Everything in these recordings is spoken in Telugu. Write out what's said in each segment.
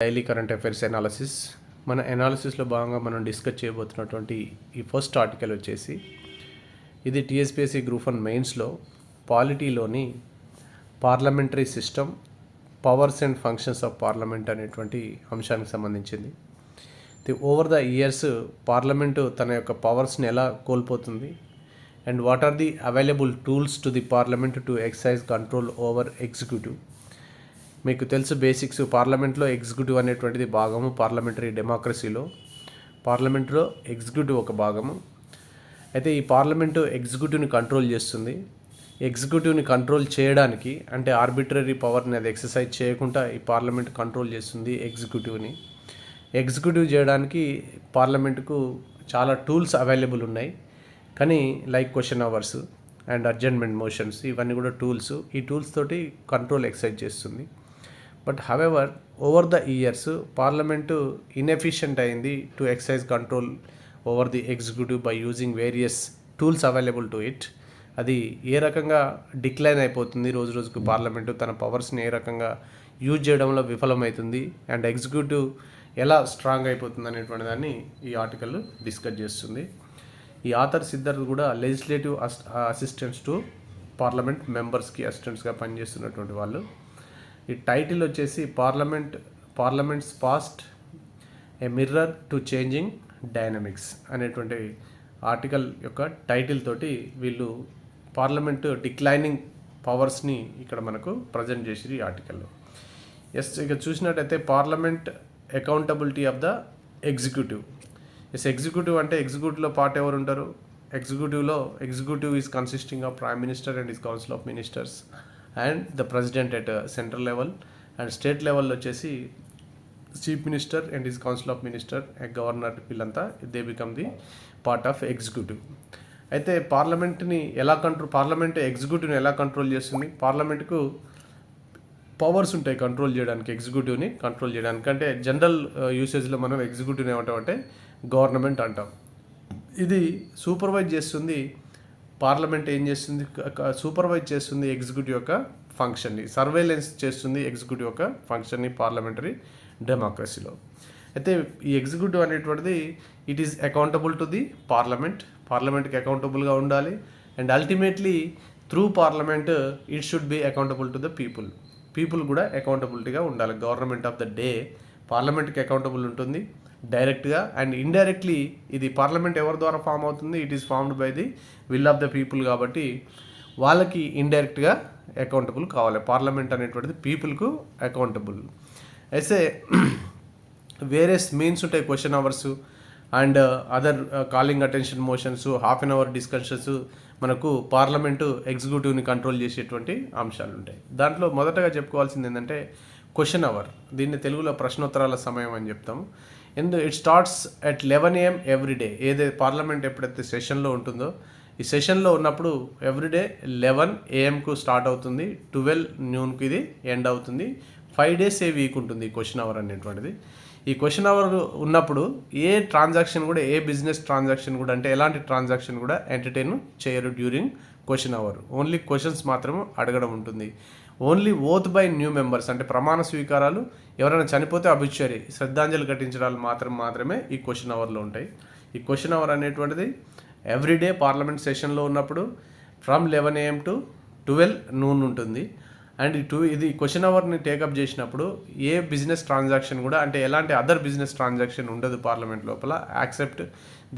Daily current affairs analysis. మన ఎనాలిసిస్లో భాగంగా మనం డిస్కస్ చేయబోతున్నటువంటి ఈ ఫస్ట్ ఆర్టికల్ వచ్చేసి ఇది టీఎస్పీఎస్సీ గ్రూప్ 1 మెయిన్స్లో పాలిటీలోని parliamentary system, powers and functions of parliament అనేటువంటి అంశానికి సంబంధించింది. ఓవర్ ద ఇయర్స్ పార్లమెంటు తన యొక్క పవర్స్ని ఎలా కోల్పోతుంది and what are the available tools to the parliament to exercise control over executive. మీకు తెలుసు బేసిక్స్. పార్లమెంట్లో ఎగ్జిక్యూటివ్ అనేటువంటిది భాగము. పార్లమెంటరీ డెమోక్రసీలో పార్లమెంట్లో ఎగ్జిక్యూటివ్ ఒక భాగము. అయితే ఈ పార్లమెంటు ఎగ్జిక్యూటివ్ని కంట్రోల్ చేస్తుంది. ఎగ్జిక్యూటివ్ని కంట్రోల్ చేయడానికి అంటే ఆర్బిట్రరీ పవర్ని అది ఎక్సర్సైజ్ చేయకుండా ఈ పార్లమెంట్ కంట్రోల్ చేస్తుంది ఎగ్జిక్యూటివ్ని. ఎగ్జిక్యూటివ్ చేయడానికి పార్లమెంటుకు చాలా టూల్స్ అవైలబుల్ ఉన్నాయి. కానీ like question hours and adjournment motions ఇవన్నీ కూడా టూల్స్. ఈ టూల్స్ తోటి కంట్రోల్ ఎక్సర్సైజ్ చేస్తుంది. But however over the years parliament inefficient అయింది to exercise control over the executive by using various tools available to it. అది ఏ రకంగా డిక్లైన్ అయిపోతుంది, రోజు రోజుకు పార్లమెంటు తన పవర్స్ని ఏ రకంగా యూజ్ చేయడంలో విఫలమవుతుంది అండ్ ఎగ్జిక్యూటివ్ ఎలా స్ట్రాంగ్ అయిపోతుంది అనేటువంటి దాన్ని ఈ ఆర్టికల్ డిస్కస్ చేస్తుంది. ఈ ఆథర్స్ ఇద్దరు కూడా లెజిస్లేటివ్ అసిస్టెంట్స్ టు పార్లమెంట్ మెంబర్స్కి అసిస్టెంట్స్గా పనిచేస్తున్నటువంటి వాళ్ళు. ఈ టైటిల్ వచ్చేసి parliaments past a mirror to changing dynamics అనేటువంటి ఆర్టికల్ యొక్క టైటిల్ తోటి వీళ్ళు పార్లమెంటు డిక్లైనింగ్ పవర్స్ని ఇక్కడ మనకు ప్రజెంట్ చేసి ఈ ఆర్టికల్లో. ఇక చూసినట్టయితే parliament accountability of the executive. Executive అంటే ఎగ్జిక్యూటివ్లో పార్ట్ ఎవరు ఉంటారు? Executive is consisting of prime minister and is council of ministers and the president at central level and state level వచ్చేసి chief minister and is council of minister, governor, వీళ్ళంతా they become the part of executive. అయితే పార్లమెంట్ ఎగ్జిక్యూటివ్ని ఎలా కంట్రోల్ చేస్తుంది? పార్లమెంట్కు పవర్స్ ఉంటాయి కంట్రోల్ చేయడానికి, ఎగ్జిక్యూటివ్ని కంట్రోల్ చేయడానికి. అంటే జనరల్ యూసేజ్లో మనం ఎగ్జిక్యూటివ్ని ఏమంటామంటే గవర్నమెంట్ అంటాం. ఇది సూపర్వైజ్ చేస్తుంది. పార్లమెంట్ ఏం చేస్తుంది? సూపర్వైజ్ చేస్తుంది ఎగ్జిక్యూటివ్ యొక్క ఫంక్షన్ని, సర్వేలెన్స్ చేస్తుంది ఎగ్జిక్యూటివ్ యొక్క ఫంక్షన్ని పార్లమెంటరీ డెమోక్రసీలో. అయితే ఈ ఎగ్జిక్యూటివ్ అనేటువంటిది it is accountable to the పార్లమెంట్కి అకౌంటబుల్గా ఉండాలి and ultimately through parliament it should be accountable to the people కూడా అకౌంటబిలిటీగా ఉండాలి. గవర్నమెంట్ ఆఫ్ ద డే పార్లమెంట్కి అకౌంటబుల్ ఉంటుంది డైరెక్ట్గా అండ్ ఇండైరెక్ట్లీ. ఇది పార్లమెంట్ ఎవరి ద్వారా ఫామ్ అవుతుంది? It is formed by the will of the people. కాబట్టి వాళ్ళకి ఇండైరెక్ట్గా అకౌంటబుల్ కావాలి. పార్లమెంట్ అనేటువంటిది పీపుల్కు అకౌంటబుల్. అయితే వేరియస్ మీన్స్ ఉంటాయి, question hours and other calling attention motions, half an hour discussions. మనకు పార్లమెంటు ఎగ్జిక్యూటివ్ని కంట్రోల్ చేసేటువంటి అంశాలు ఉంటాయి. దాంట్లో మొదటగా చెప్పుకోవాల్సింది ఏంటంటే క్వశ్చన్ అవర్. దీన్ని తెలుగులో ప్రశ్నోత్తరాల సమయం అని చెప్తాము. It starts at 11 AM everyday. ఏదైతే పార్లమెంట్ ఎప్పుడైతే సెషన్లో ఉంటుందో ఈ సెషన్లో ఉన్నప్పుడు ఎవ్రీడే 11 AM స్టార్ట్ అవుతుంది, 12 noon ఇది ఎండ్ అవుతుంది. 5 days ఏ వీక్ ఉంటుంది ఈ క్వశ్చన్ అవర్ అనేటువంటిది. ఈ క్వశ్చన్ అవర్ ఉన్నప్పుడు ఏ ట్రాన్సాక్షన్ కూడా, ఏ బిజినెస్ ట్రాన్సాక్షన్ కూడా, అంటే ఎలాంటి ట్రాన్సాక్షన్ కూడా ఎంటర్టైన్ చేయరు during question hour. Only questions మాత్రమే అడగడం ఉంటుంది. Only oath by new members అంటే ప్రమాణ స్వీకారాలు, ఎవరైనా చనిపోతే అభిచర్య శ్రద్ధాంజలి ఘటించడాలు మాత్రమే ఈ క్వశ్చన్ అవర్లో ఉంటాయి. ఈ క్వశ్చన్ అవర్ అనేటువంటిది ఎవ్రీడే పార్లమెంట్ సెషన్లో ఉన్నప్పుడు ఫ్రమ్ 11 AM to 12 noon ఉంటుంది. అండ్ ఇది క్వశ్చన్ అవర్ని టేకప్ చేసినప్పుడు ఏ బిజినెస్ ట్రాన్సాక్షన్ కూడా, అంటే ఎలాంటి అదర్ బిజినెస్ ట్రాన్సాక్షన్ ఉండదు పార్లమెంట్ లోపల, accept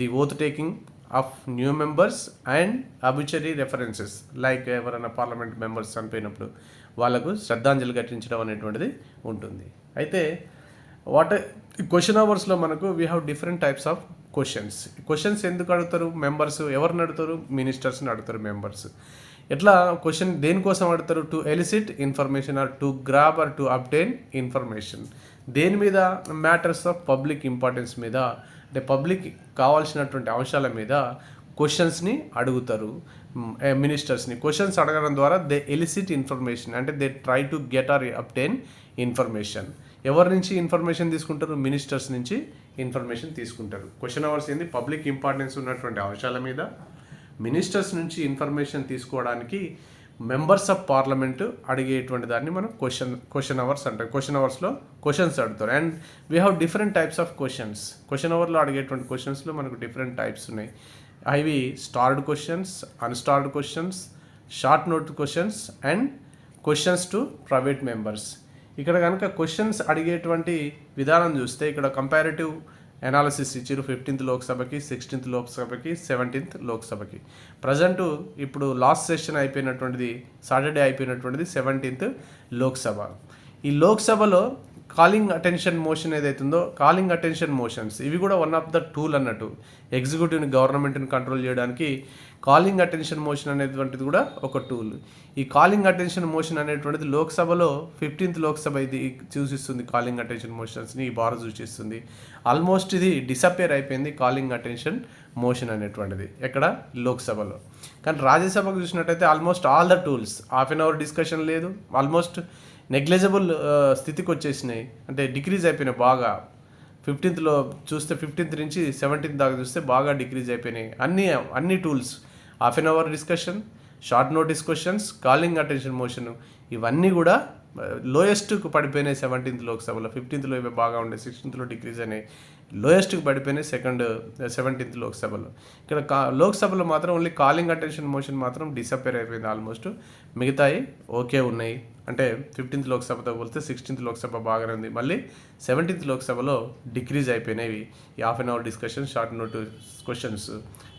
the oath taking of new members and obituary references. Like ఎవరైనా పార్లమెంట్ మెంబర్స్ చనిపోయినప్పుడు వాళ్ళకు శ్రద్ధాంజలి ఘటించడం అనేటువంటిది ఉంటుంది. అయితే క్వశ్చన్ అవర్స్లో మనకు we have different types of questions ఎందుకు అడుగుతారు మెంబర్స్? ఎవరిని అడుగుతారు? మినిస్టర్స్ని అడుగుతారు మెంబర్స్. ఎట్లా క్వశ్చన్ దేనికోసం అడుగుతారు? To elicit information or to grab or to obtain information. దేని మీద? మ్యాటర్స్ ఆఫ్ పబ్లిక్ ఇంపార్టెన్స్ మీద, అంటే పబ్లిక్ కావాల్సినటువంటి అంశాల మీద క్వశ్చన్స్ని అడుగుతారు మినిస్టర్స్ని. క్వశ్చన్స్ అడగడం ద్వారా దే ఎలిసిట్ ఇన్ఫర్మేషన్, అంటే they try to get or obtain information. ఎవరి నుంచి ఇన్ఫర్మేషన్ తీసుకుంటారు? మినిస్టర్స్ నుంచి ఇన్ఫర్మేషన్ తీసుకుంటారు. క్వశ్చన్ అవర్స్ ఏంది? పబ్లిక్ ఇంపార్టెన్స్ ఉన్నటువంటి అంశాల మీద మినిస్టర్స్ నుంచి ఇన్ఫర్మేషన్ తీసుకోవడానికి మెంబర్స్ ఆఫ్ పార్లమెంటు అడిగేటువంటి దాన్ని మనం క్వశ్చన్ అవర్స్ అంటాం. క్వశ్చన్ అవర్స్లో క్వశ్చన్స్ అడుగుతారు. And we have different types of questions. Question అవర్లో అడిగేటువంటి క్వశ్చన్స్లో మనకు డిఫరెంట్ టైప్స్ ఉన్నాయి. అవి starved questions, unstarred questions, short note questions and questions to private members. ఇక్కడ కనుక క్వశ్చన్స్ అడిగేటువంటి విధానం చూస్తే ఇక్కడ కంపారిటివ్ అనాలిసిస్ ఇచ్చారు 15th లోక్సభకి, 16th లోక్సభకి, 17th లోక్సభకి. ప్రజెంటు ఇప్పుడు లాస్ట్ సెషన్ అయిపోయినటువంటిది, సాటర్డే అయిపోయినటువంటిది 17th లోక్సభ. ఈ లోక్సభలో కాలింగ్ అటెన్షన్ మోషన్ ఏదైతుందో, కాలింగ్ అటెన్షన్ మోషన్స్ ఇవి కూడా వన్ ఆఫ్ ద టూల్ అన్నట్టు. ఎగ్జిక్యూటివ్ని, గవర్నమెంట్ని కంట్రోల్ చేయడానికి కాలింగ్ అటెన్షన్ మోషన్ అనేటువంటిది కూడా ఒక టూల్. ఈ కాలింగ్ అటెన్షన్ మోషన్ అనేటువంటిది లోక్సభలో 15th లోక్సభ ఇది సూచిస్తుంది. కాలింగ్ అటెన్షన్ మోషన్స్ని ఈ బార్ సూచిస్తుంది. ఆల్మోస్ట్ ఇది డిసపేర్ అయిపోయింది కాలింగ్ అటెన్షన్ మోషన్ అనేటువంటిది ఎక్కడ, లోక్సభలో. కానీ రాజ్యసభకు చూసినట్టయితే almost all the tools, half an hour discussion లేదు, ఆల్మోస్ట్ నెగ్లిజిబుల్ స్థితికి వచ్చేసినాయి, అంటే డిక్రీజ్ అయిపోయినాయి బాగా. 15th చూస్తే 15th నుంచి 17th దాకా చూస్తే బాగా డిక్రీజ్ అయిపోయినాయి అన్ని tools. Half an hour discussion, short notice questions, calling attention motion ఇవన్నీ కూడా లోయెస్ట్కు పడిపోయినాయి 17th లోక్సభలో. 15th ఇవి బాగా ఉండే, 16th డిక్రీజ్ అయినాయి, లోయెస్ట్కి పడిపోయినాయి 17th లోక్సభలో. ఇక్కడ లోక్సభలో మాత్రం ఓన్లీ కాలింగ్ అటెన్షన్ మోషన్ మాత్రం డిసపేర్ అయిపోయింది ఆల్మోస్ట్. మిగతాయి ఓకే ఉన్నాయి. అంటే 15th లోక్సభతో పోలిస్తే 16th లోక్సభ బాగానే ఉంది. మళ్ళీ 17th లోక్సభలో డిక్రీజ్ అయిపోయినవి ఈ half an hour discussion, short note questions.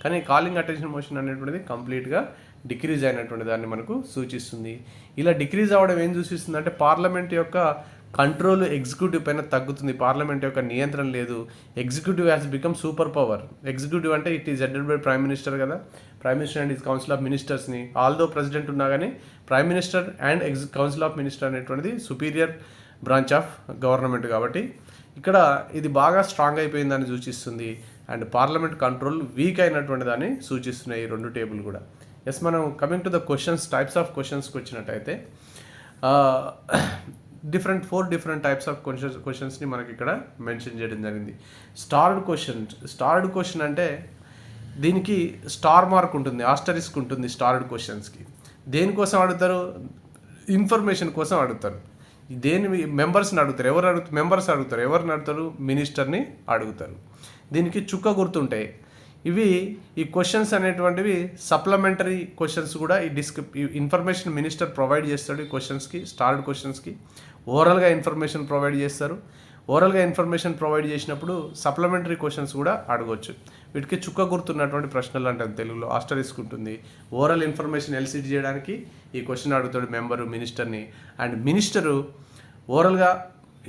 కానీ కాలింగ్ అటెన్షన్ మోషన్ అనేటువంటిది కంప్లీట్గా డిక్రీజ్ అయినటువంటి దాన్ని మనకు సూచిస్తుంది. ఇలా డిక్రీజ్ అవ్వడం ఏం సూచిస్తుంది అంటే పార్లమెంట్ యొక్క కంట్రోల్ ఎగ్జిక్యూటివ్ పైన తగ్గుతుంది. పార్లమెంట్ యొక్క నియంత్రణ లేదు. Executive has become super power. Executive అంటే it is headed by prime minister కదా. Prime minister and is council of మినిస్టర్స్ని, ఆల్దో ప్రెసిడెంట్ ఉన్నా కానీ prime minister and council of minister అనేటువంటిది సుపీరియర్ బ్రాంచ్ ఆఫ్ గవర్నమెంట్. కాబట్టి ఇక్కడ ఇది బాగా స్ట్రాంగ్ అయిపోయిందని సూచిస్తుంది. అండ్ పార్లమెంట్ కంట్రోల్ వీక్ అయినటువంటి దాన్ని సూచిస్తున్నాయి ఈ రెండు టేబుల్ కూడా. ఎస్, మనం coming to the questions, types of క్వశ్చన్స్కి వచ్చినట్టయితే ఫోర్ డిఫరెంట్ టైప్స్ ఆఫ్ క్వశ్చన్స్ని మనకి ఇక్కడ మెన్షన్ చేయడం జరిగింది. స్టార్డ్ క్వశ్చన్ అంటే దీనికి స్టార్ మార్క్ ఉంటుంది, ఆస్టరిస్క్ ఉంటుంది స్టార్డ్ క్వశ్చన్స్కి. దేనికోసం అడుగుతారు? ఇన్ఫర్మేషన్ కోసం అడుగుతారు. దేని మెంబర్స్ని అడుగుతారు. మెంబర్స్ అడుగుతారు. ఎవరిని అడుగుతారు? మినిస్టర్ని అడుగుతారు. దీనికి చుక్క గుర్తుంటాయి. ఈ క్వశ్చన్స్ అనేటువంటివి సప్లిమెంటరీ క్వశ్చన్స్ కూడా ఈ ఇన్ఫర్మేషన్ మినిస్టర్ ప్రొవైడ్ చేస్తాడు. ఈ క్వశ్చన్స్కి, స్టార్డ్ క్వశ్చన్స్కి ఓవరాల్గా ఇన్ఫర్మేషన్ ప్రొవైడ్ చేస్తారు. ఓవరాల్గా ఇన్ఫర్మేషన్ ప్రొవైడ్ చేసినప్పుడు సప్లిమెంటరీ క్వశ్చన్స్ కూడా అడగవచ్చు. వీటికి చుక్క గుర్తున్నటువంటి ప్రశ్నలు అంటారు తెలుగులో, ఆస్టరిస్క్ ఉంటుంది. ఓవరాల్ ఇన్ఫర్మేషన్ ఎల్సిడి చేయడానికి ఈ క్వశ్చన్ అడుగుతాడు మెంబరు మినిస్టర్ని. అండ్ మినిస్టరు ఓవరాల్గా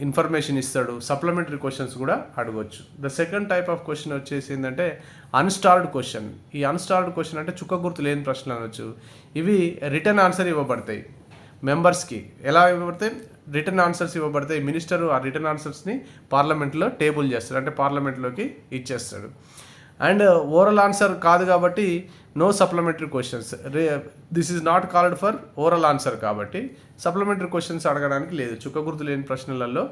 ఇన్ఫర్మేషన్ ఇస్తాడు. సప్లిమెంటరీ క్వశ్చన్స్ కూడా అడగవచ్చు. The second type of question వచ్చేసి ఏంటంటే అన్స్టార్డ్ క్వశ్చన్. ఈ అన్స్టార్డ్ క్వశ్చన్ అంటే చుక్క గుర్తు లేని ప్రశ్నలు అనొచ్చు. ఇవి రిటర్న్ ఆన్సర్ ఇవ్వబడతాయి మెంబర్స్కి. ఎలా ఇవ్వబడతాయి? రిటర్న్ ఆన్సర్స్ ఇవ్వబడతాయి. మినిస్టరు ఆ రిటర్న్ ఆన్సర్స్ని పార్లమెంట్లో టేబుల్ చేస్తాడు, అంటే పార్లమెంట్లోకి ఇచ్చేస్తాడు. అండ్ ఓరల్ ఆన్సర్ కాదు కాబట్టి no supplementary questions. This is not called for oral answer కాబట్టి సప్లిమెంటరీ క్వశ్చన్స్ అడగడానికి లేదు. చుక్క గుర్తు లేని ప్రశ్నలలో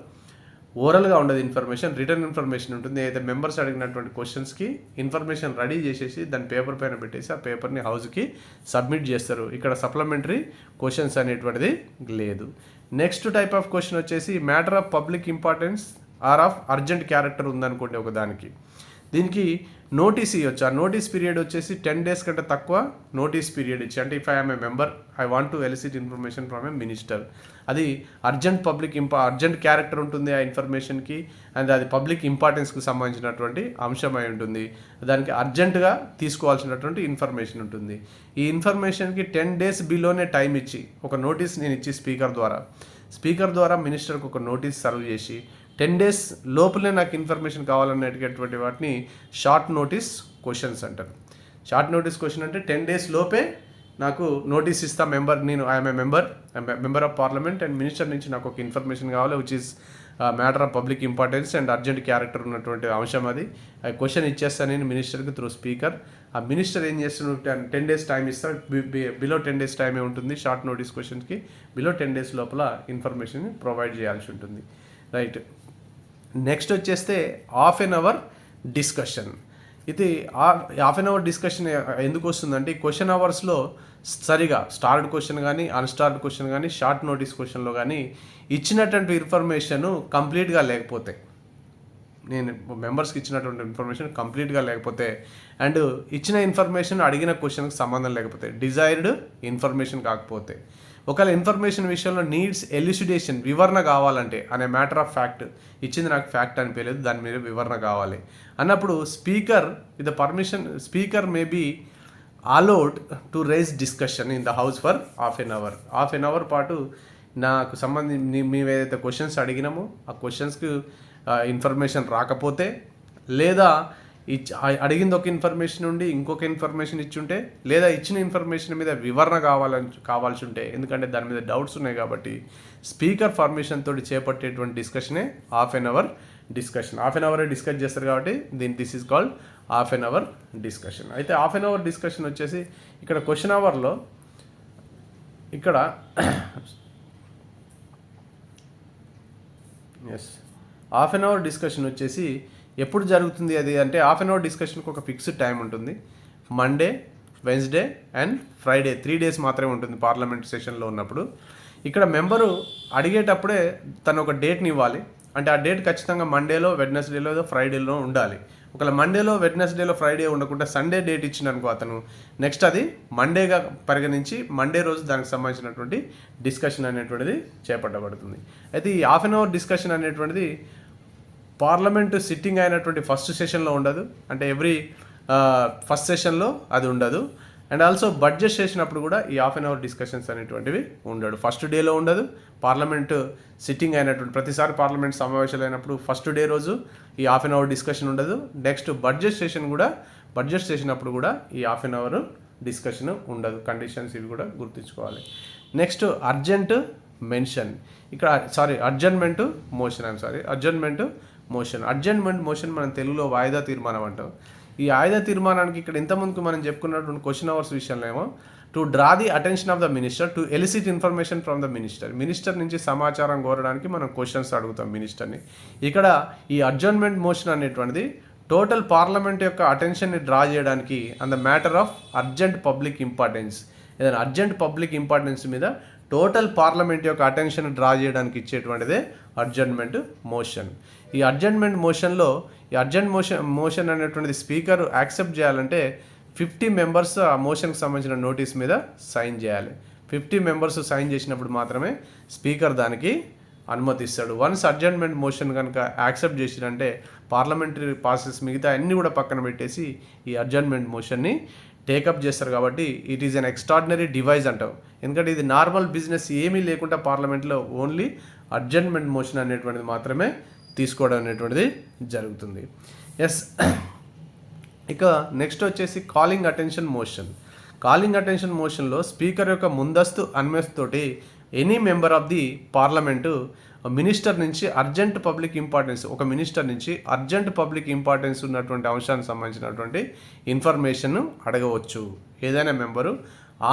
ఓరల్గా ఉండదు ఇన్ఫర్మేషన్, రిటర్న్ ఇన్ఫర్మేషన్ ఉంటుంది. అయితే మెంబర్స్ అడిగినటువంటి క్వశ్చన్స్కి ఇన్ఫర్మేషన్ రెడీ చేసేసి దాని పేపర్ పైన పెట్టేసి ఆ పేపర్ని హౌస్కి సబ్మిట్ చేస్తారు. ఇక్కడ సప్లిమెంటరీ క్వశ్చన్స్ అనేటువంటిది లేదు. నెక్స్ట్ టైప్ ఆఫ్ క్వశ్చన్ వచ్చేసి matter of public importance or of urgent character ఉందనుకోండి ఒకదానికి. దీనికి నోటీస్ ఇవ్వచ్చు. ఆ నోటీస్ పీరియడ్ వచ్చేసి 10 days కంటే తక్కువ నోటీస్ పీరియడ్ ఇచ్చి, అంటే if I am a member I want to elicit information from a minister, అది అర్జెంట్ క్యారెక్టర్ ఉంటుంది ఆ ఇన్ఫర్మేషన్కి. అండ్ అది పబ్లిక్ ఇంపార్టెన్స్కి సంబంధించినటువంటి అంశమై ఉంటుంది. దానికి అర్జెంటుగా తీసుకోవాల్సినటువంటి ఇన్ఫర్మేషన్ ఉంటుంది. ఈ ఇన్ఫర్మేషన్కి 10 days బిలోనే టైం ఇచ్చి ఒక నోటీస్ నేను ఇచ్చి స్పీకర్ ద్వారా మినిస్టర్కి ఒక నోటీస్ సర్వ్ చేసి 10 days లోపలే నాకు ఇన్ఫర్మేషన్ కావాలనేటటువంటి వాటిని షార్ట్ నోటీస్ క్వశ్చన్స్ అంటారు. షార్ట్ నోటీస్ క్వశ్చన్ అంటే 10 days లోపే నాకు నోటీస్ ఇస్తా నేను I'm a member of parliament and minister నుంచి నాకు ఒక ఇన్ఫర్మేషన్ కావాలి which is matter of public importance and urgent character ఉన్నటువంటి అంశం. అది ఆ క్వశ్చన్ ఇచ్చేస్తాను నేను మినిస్టర్కి త్రూ స్పీకర్. ఆ మినిస్టర్ ఏం చేస్తున్నాడు? 10 days టైం ఇస్తాడు. బిలో 10 days టైమే ఉంటుంది షార్ట్ నోటీస్ క్వశ్చన్స్కి. బిలో 10 days లోపల ఇన్ఫర్మేషన్ ప్రొవైడ్ చేయాల్సి ఉంటుంది. రైట్. నెక్స్ట్ వచ్చేస్తే హాఫ్ ఎన్ అవర్ డిస్కషన్. ఇది హాఫ్ అన్ అవర్ డిస్కషన్ ఎందుకు వస్తుందంటే ఈ క్వశ్చన్ అవర్స్లో సరిగా స్టార్డ్ క్వశ్చన్ కానీ అన్స్టార్డ్ క్వశ్చన్ కానీ షార్ట్ నోటీస్ క్వశ్చన్లో కానీ ఇచ్చినటువంటి ఇన్ఫర్మేషన్ కంప్లీట్గా లేకపోతే, నేను మెంబర్స్కి ఇచ్చినటువంటి ఇన్ఫర్మేషన్ కంప్లీట్గా లేకపోతే అండ్ ఇచ్చిన ఇన్ఫర్మేషన్ అడిగిన క్వశ్చన్కి సంబంధం లేకపోతే, డిజైర్డ్ ఇన్ఫర్మేషన్ కాకపోతే, ఒకవేళ ఇన్ఫర్మేషన్ విషయంలో నీడ్స్ ఎలిసిడేషన్ వివరణ కావాలంటే అనే మ్యాటర్ ఆఫ్ ఫ్యాక్ట్ ఇచ్చింది నాకు ఫ్యాక్ట్ అనిపించలేదు, దాని మీద వివరణ కావాలి అన్నప్పుడు speaker may be allowed to raise discussion in the house for half an hour పాటు నాకు సంబంధించి మేము ఏదైతే క్వశ్చన్స్ అడిగినామో ఆ క్వశ్చన్స్కి ఇన్ఫర్మేషన్ రాకపోతే, లేదా అడిగింది ఒక ఇన్ఫర్మేషన్ ఉండి ఇంకొక ఇన్ఫర్మేషన్ ఇచ్చుంటే, లేదా ఇచ్చిన ఇన్ఫర్మేషన్ మీద వివరణ కావాల్సి ఉంటే, ఎందుకంటే దాని మీద డౌట్స్ ఉన్నాయి కాబట్టి స్పీకర్ పర్మిషన్ తోటి చేపట్టేటువంటి డిస్కషనే half an hour discussion. Half an అవరే డిస్కస్ చేస్తారు కాబట్టి this is called half an hour discussion. అయితే హాఫ్ ఎన్ అవర్ డిస్కషన్ వచ్చేసి ఇక్కడ క్వశ్చన్ అవర్లో ఇక్కడ హాఫ్ అన్ అవర్ డిస్కషన్ వచ్చేసి ఎప్పుడు జరుగుతుంది అది అంటే, హాఫ్ అన్ అవర్ డిస్కషన్కి ఒక ఫిక్స్డ్ టైం ఉంటుంది. Monday, Wednesday and Friday 3 days మాత్రమే ఉంటుంది పార్లమెంట్ సెషన్లో ఉన్నప్పుడు. ఇక్కడ మెంబరు అడిగేటప్పుడే తను ఒక డేట్ని ఇవ్వాలి. అంటే ఆ డేట్ ఖచ్చితంగా మండేలో, వెడ్నెస్డేలో, ఫ్రైడేలో ఉండాలి. ఒకవేళ మండేలో, వెడ్నెస్డేలో, ఫ్రైడే ఉండకుండా సండే డేట్ ఇచ్చిననుకో అతను, నెక్స్ట్ అది మండేగా పరిగణించి మండే రోజు దానికి సంబంధించినటువంటి డిస్కషన్ అనేటువంటిది చేపట్టబడుతుంది. అయితే ఈ హాఫ్ అన్ అవర్ డిస్కషన్ అనేటువంటిది పార్లమెంటు సిట్టింగ్ అయినటువంటి ఫస్ట్ సెషన్లో ఉండదు, అంటే ఎవ్రీ ఫస్ట్ సెషన్లో అది ఉండదు. అండ్ ఆల్సో బడ్జెట్ చేసినప్పుడు కూడా ఈ హాఫ్ అన్ అవర్ డిస్కషన్స్ అనేటువంటివి ఉండడు. ఫస్ట్ డేలో ఉండదు. పార్లమెంటు సిట్టింగ్ అయినటువంటి ప్రతిసారి పార్లమెంట్ సమావేశాలు అయినప్పుడు ఫస్ట్ డే రోజు ఈ హాఫ్ అన్ అవర్ డిస్కషన్ ఉండదు. నెక్స్ట్ బడ్జెట్ చేసినప్పుడు కూడా ఈ హాఫ్ అన్ అవర్ డిస్కషన్ ఉండదు. కండిషన్స్ ఇవి కూడా గుర్తుంచుకోవాలి. నెక్స్ట్ అర్జెంట్ మోషన్ మనం తెలుగులో వాయిదా తీర్మానం అంటాం. ఈ వాయిదా తీర్మానానికి ఇక్కడ ఇంతకుముందుకు మనం చెప్పుకున్నటువంటి క్వశ్చన్ అవర్స్ విషయంలో ఏమో to draw the attention of the minister to elicit information from the minister నుంచి సమాచారం కోరడానికి మనం క్వశ్చన్స్ అడుగుతాం మినిస్టర్ని. ఇక్కడ ఈ అడ్జర్న్మెంట్ మోషన్ అనేటువంటిది టోటల్ పార్లమెంట్ యొక్క అటెన్షన్ని డ్రా చేయడానికి on the matter of urgent public importance, ఏదైనా అర్జెంట్ పబ్లిక్ ఇంపార్టెన్స్ మీద టోటల్ పార్లమెంట్ యొక్క అటెన్షన్ డ్రా చేయడానికి ఇచ్చేటువంటిదే అడ్జర్న్మెంట్ మోషన్. ఈ అడ్జర్న్మెంట్ మోషన్ అనేటువంటిది స్పీకర్ యాక్సెప్ట్ చేయాలంటే 50 members ఆ మోషన్కి సంబంధించిన నోటీస్ మీద సైన్ చేయాలి. 50 members సైన్ చేసినప్పుడు మాత్రమే స్పీకర్ దానికి అనుమతిస్తాడు. వన్స్ అడ్జర్న్మెంట్ మోషన్ కనుక యాక్సెప్ట్ చేసిరంటే పార్లమెంటరీ ప్రాసెస్ మిగతా అన్నీ కూడా పక్కన పెట్టేసి ఈ అడ్జర్న్మెంట్ మోషన్ని టేకప్ చేస్తారు. కాబట్టి it is an extraordinary device అంటాం. ఎందుకంటే ఇది నార్మల్ బిజినెస్ ఏమీ లేకుండా పార్లమెంట్లో ఓన్లీ అడ్జర్న్మెంట్ మోషన్ అనేటువంటిది మాత్రమే తీసుకోవడం అనేటువంటిది జరుగుతుంది. ఇక నెక్స్ట్ వచ్చేసి కాలింగ్ అటెన్షన్ మోషన్లో స్పీకర్ యొక్క ముందస్తు అనుమతితోటి any member of the parliament minister నుంచి అర్జెంట్ పబ్లిక్ ఇంపార్టెన్స్ ఉన్నటువంటి అంశానికి సంబంధించినటువంటి ఇన్ఫర్మేషన్ అడగవచ్చు. ఏదైనా member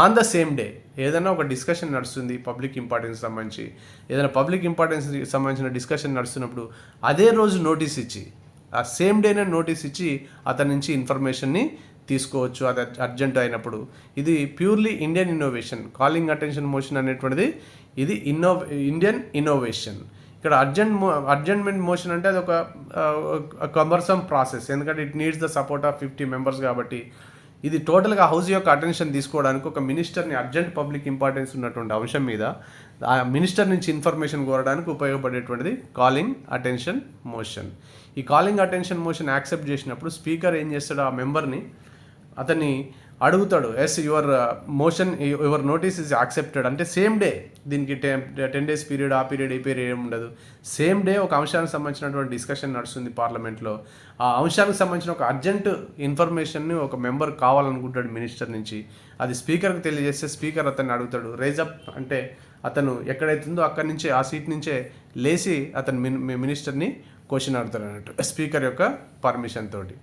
on the same day ఏదైనా ఒక డిస్కషన్ నడుస్తుంది పబ్లిక్ ఇంపార్టెన్స్ సంబంధించిన డిస్కషన్ నడుస్తున్నప్పుడు అదే రోజు నోటీస్ ఇచ్చి ఆ సేమ్ డేనే నోటీస్ ఇచ్చి అతని నుంచి ఇన్ఫర్మేషన్ని తీసుకోవచ్చు అది అర్జెంట్ అయినప్పుడు. ఇది purely Indian innovation. Calling attention motion అనేటువంటిది ఇది ఇండియన్ ఇన్నోవేషన్. ఇక్కడ అడ్జర్న్మెంట్ మోషన్ అంటే అది ఒక కమర్సమ్ ప్రాసెస్, ఎందుకంటే it needs the support of 50 members కాబట్టి ఇది టోటల్గా హౌస్ యొక్క అటెన్షన్ తీసుకోవడానికి ఒక మినిస్టర్ని అర్జెంట్ పబ్లిక్ ఇంపార్టెన్స్ ఉన్నటువంటి అంశం మీద ఆ మినిస్టర్ నుంచి ఇన్ఫర్మేషన్ కోరడానికి ఉపయోగపడేటువంటిది కాలింగ్ అటెన్షన్ మోషన్. ఈ కాలింగ్ అటెన్షన్ మోషన్ యాక్సెప్ట్ చేసినప్పుడు స్పీకర్ ఏం చేస్తాడు, ఆ మెంబర్ని అతన్ని అడుగుతాడు, యువర్ నోటీస్ ఈజ్ యాక్సెప్టెడ్ అంటే సేమ్ డే. దీనికి 10 days పీరియడ్ ఈ పీరియడ్ ఏమి ఉండదు. సేమ్ డే ఒక అంశానికి సంబంధించినటువంటి డిస్కషన్ నడుస్తుంది పార్లమెంట్లో. ఆ అంశానికి సంబంధించిన ఒక అర్జెంట్ ఇన్ఫర్మేషన్ని ఒక మెంబర్ కావాలనుకుంటాడు మినిస్టర్ నుంచి. అది స్పీకర్కి తెలియజేస్తే స్పీకర్ అతన్ని అడుగుతాడు. రైజ్ అప్ అంటే అతను ఎక్కడైతుందో అక్కడి నుంచే ఆ సీట్ నుంచే లేచి అతను మినిస్టర్ని క్వశ్చన్ అడుగుతాడు అన్నట్టు స్పీకర్ యొక్క పర్మిషన్ తోటి.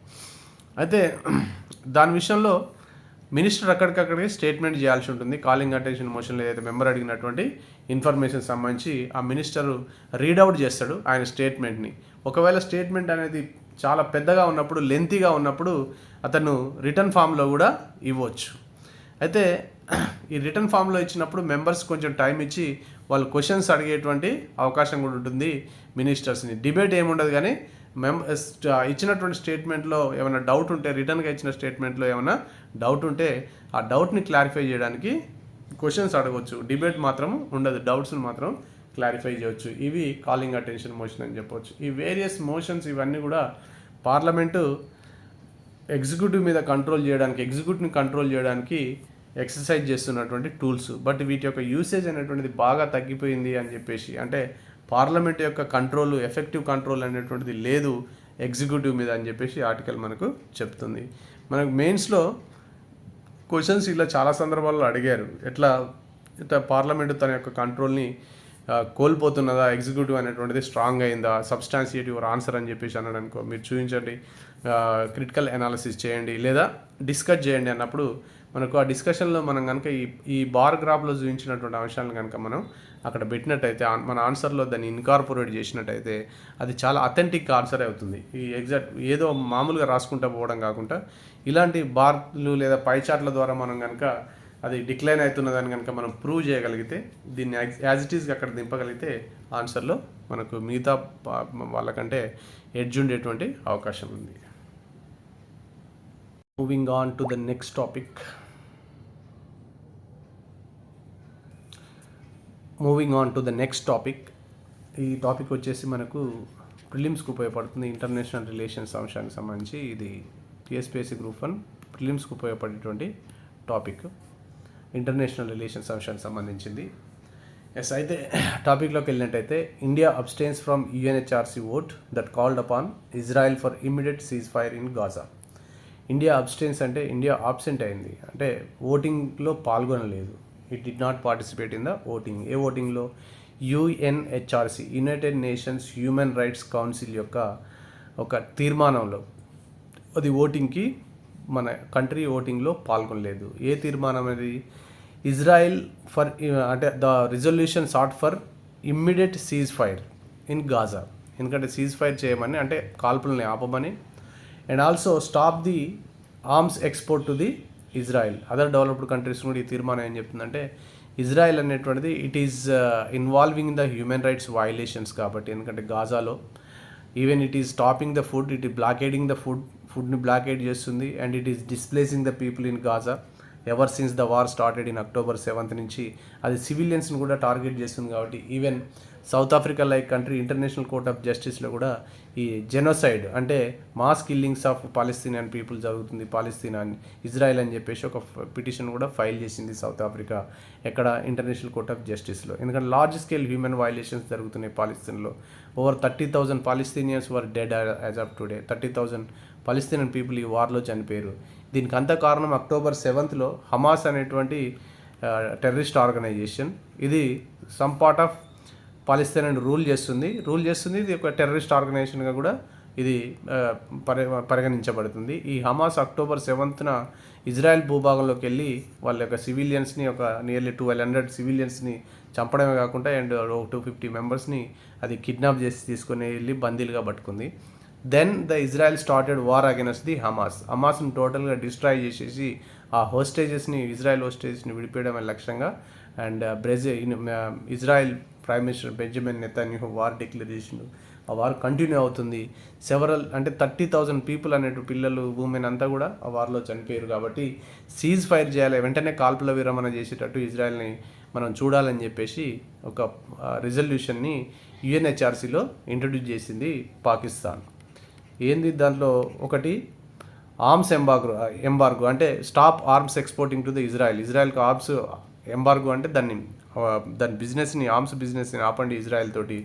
అయితే దాని విషయంలో మినిస్టర్ అక్కడికక్కడికి స్టేట్మెంట్ చేయాల్సి ఉంటుంది. కాలింగ్ అటెన్షన్ మోషన్లో ఏదైతే మెంబర్ అడిగినటువంటి ఇన్ఫర్మేషన్ సంబంధించి ఆ మినిస్టరు రీడౌట్ చేస్తాడు ఆయన స్టేట్మెంట్ని. ఒకవేళ స్టేట్మెంట్ అనేది చాలా పెద్దగా ఉన్నప్పుడు, లెంతీగా ఉన్నప్పుడు అతను రిటర్న్ ఫామ్లో కూడా ఇవ్వచ్చు. అయితే ఈ రిటర్న్ ఫామ్లో ఇచ్చినప్పుడు మెంబర్స్ కొంచెం టైం ఇచ్చి వాళ్ళు క్వశ్చన్స్ అడిగేటువంటి అవకాశం కూడా ఉంటుంది మినిస్టర్స్ని. డిబేట్ ఏముండదు, కానీ ఇచ్చినటువంటి స్టేట్మెంట్లో ఏమైనా డౌట్ ఉంటే, రిటర్న్గా ఇచ్చిన స్టేట్మెంట్లో ఏమైనా డౌట్ ఉంటే ఆ డౌట్ని క్లారిఫై చేయడానికి క్వశ్చన్స్ అడగవచ్చు. డిబేట్ మాత్రం ఉండదు, డౌట్స్ని మాత్రం క్లారిఫై చేయవచ్చు. ఇవి కాలింగ్ అటెన్షన్ మోషన్ అని చెప్పవచ్చు. ఈ వేరియస్ మోషన్స్ ఇవన్నీ కూడా పార్లమెంటు ఎగ్జిక్యూటివ్ మీద కంట్రోల్ చేయడానికి, ఎగ్జిక్యూటివ్ని కంట్రోల్ చేయడానికి ఎక్సర్సైజ్ చేస్తున్నటువంటి టూల్స్. బట్ వీటి యొక్క యూసేజ్ అనేటువంటిది బాగా తగ్గిపోయింది అని చెప్పేసి, అంటే పార్లమెంట్ యొక్క కంట్రోల్, ఎఫెక్టివ్ కంట్రోల్ అనేటువంటిది లేదు ఎగ్జిక్యూటివ్ మీద అని చెప్పేసి ఆర్టికల్ మనకు చెప్తుంది. మనకు మెయిన్స్లో క్వశ్చన్స్ ఇలా చాలా సందర్భాల్లో అడిగారు. ఎట్లా పార్లమెంటు తన యొక్క కంట్రోల్ని కోల్పోతున్నదా, ఎగ్జిక్యూటివ్ అనేటువంటిది స్ట్రాంగ్ అయిందా, సబ్స్టాన్షియేట్ యువర్ ఆన్సర్ అని చెప్పేసి అన్నాడు అనుకో, మీరు చూపించండి, క్రిటికల్ అనాలిసిస్ చేయండి లేదా డిస్కస్ చేయండి అన్నప్పుడు మనకు ఆ డిస్కషన్లో మనం కనుక ఈ బార్ గ్రాఫ్లో చూపించినటువంటి అంశాలను కనుక మనం అక్కడ పెట్టినట్టయితే, మన ఆన్సర్లో దాన్ని ఇన్కార్పొరేట్ చేసినట్టయితే అది చాలా అథెంటిక్ ఆన్సర్ అవుతుంది. ఈ ఎగ్జాక్ట్ ఏదో మామూలుగా రాసుకుంటూ పోవడం కాకుండా ఇలాంటి బార్లు లేదా పై చార్ట్ల ద్వారా మనం కనుక అది డిక్లైన్ అవుతున్నదని కనుక మనం ప్రూవ్ చేయగలిగితే, దీన్ని యాజ్ ఇట్ ఈస్గా అక్కడ దింపగలిగితే ఆన్సర్లో మనకు మిగతా వాళ్ళకంటే ఎడ్జ్ ఉండేటువంటి అవకాశం ఉంది. Moving on to the next topic. ఈ టాపిక్ వచ్చేసి మనకు ప్రిలిమ్స్కి ఉపయోగపడుతుంది. ఇంటర్నేషనల్ రిలేషన్స్ అంశానికి సంబంధించి ఇది టీఎస్పీఎస్సీ గ్రూప్ 1 ప్రిలిమ్స్కి ఉపయోగపడేటువంటి టాపిక్. ఇంటర్నేషనల్ రిలేషన్స్ అంశానికి సంబంధించింది. అయితే టాపిక్లోకి వెళ్ళినట్టయితే, India abstains from UNHRC vote that called upon Israel for immediate cease fire in Gaza. India abstains అంటే ఇండియా ఆబ్సెంట్ అయింది, అంటే ఓటింగ్లో పాల్గొనలేదు. It did not participate in the voting. ఏ ఓటింగ్లో? UNHRC, United Nations Human Rights Council యొక్క ఒక తీర్మానంలో, అది ఓటింగ్కి మన కంట్రీ ఓటింగ్లో పాల్గొనలేదు. ఏ తీర్మానం అది? ఇజ్రాయిల్ ఫర్, అంటే the resolution sought for immediate cease fire in Gaza. ఎందుకంటే సీజ్ ఫైర్ చేయమని, అంటే కాల్పుల్ని ఆపమని, and also stop the arms export to the Israel. Other developed countries కూడా ఈ తీర్మానం ఏం చెప్తుందంటే, ఇజ్రాయిల్ అనేటువంటిది it is involving the human rights violations కాబట్టి, ఎందుకంటే గాజాలో even it is stopping the food, it ఈ బ్లాకేడింగ్ ద ఫుడ్ని బ్లాకేడ్ చేస్తుంది, and it is displacing the people in Gaza ever since the war started in October 7th నుంచి. అది సివిలియన్స్ని కూడా టార్గెట్ చేస్తుంది కాబట్టి, even South Africa like country international court of జస్టిస్లో కూడా ఈ జెనోసైడ్, అంటే mass killings of Palestinian people జరుగుతుంది, పాలస్తీనా ఇజ్రాయెల్ అని చెప్పేసి ఒక పిటిషన్ కూడా ఫైల్ చేసింది సౌత్ ఆఫ్రికా, ఎక్కడ ఇంటర్నేషనల్ కోర్ట్ ఆఫ్ జస్టిస్లో. ఎందుకంటే లార్జ్ స్కేల్ హ్యూమన్ వయలేషన్స్ జరుగుతున్నాయి పాలస్తీన్లో. Over 30,000 Palestinians were dead as of today. 30,000 Palestinian people ఈ వార్లో చనిపోయారు. దీనికి అంత కారణం October 7th హమాస్ అనేటువంటి టెర్రరిస్ట్ ఆర్గనైజేషన్, ఇది some part of Palestine rule చేస్తుంది. ఇది ఒక టెర్రరిస్ట్ ఆర్గనైజేషన్గా కూడా ఇది పరిగణించబడుతుంది. ఈ హమాస్ October 7th ఇజ్రాయెల్ భూభాగంలోకి వెళ్ళి వాళ్ళ యొక్క సివిలియన్స్ని, ఒక నియర్లీ 1200 సివిలియన్స్ని చంపడమే కాకుండా, అండ్ 250 మెంబర్స్ని అది కిడ్నాప్ చేసి తీసుకొని వెళ్ళి బందీలుగా పట్టుకుంది. Then the Israel started war against the హమాస్ని టోటల్గా డిస్ట్రాయ్ చేసేసి ఆ హోస్టేజెస్ని, ఇజ్రాయెల్ హోస్టేజెస్ని విడిపోయడమే లక్ష్యంగా, and Israel prime minister Benjamin Netanyahu war declare చేసిండు. ఆ వార్ కంటిన్యూ అవుతుంది. అంటే 30,000 పీపుల్ అనేటు పిల్లలు, ఉమెన్ అంతా కూడా ఆ వార్లో చనిపోయారు. కాబట్టి సీజ్ ఫైర్ చేయాలి, వెంటనే కాల్పుల విరమణ చేసేటట్టు ఇజ్రాయెల్ని మనం చూడాలని చెప్పేసి ఒక రిజల్యూషన్ని యుఎన్హెచ్ఆర్సీలో ఇంట్రడ్యూస్ చేసింది పాకిస్తాన్. ఏంది దాంట్లో? ఒకటి ఆర్మ్స్ ఎంబార్గో, అంటే stop arms exporting to the ఇజ్రాయెల్కి ఆర్మ్స్ ఎంబార్గో అంటే దాని బిజినెస్ని, ఆర్మ్స్ బిజినెస్ని ఆపండి ఇజ్రాయెల్ తోటి,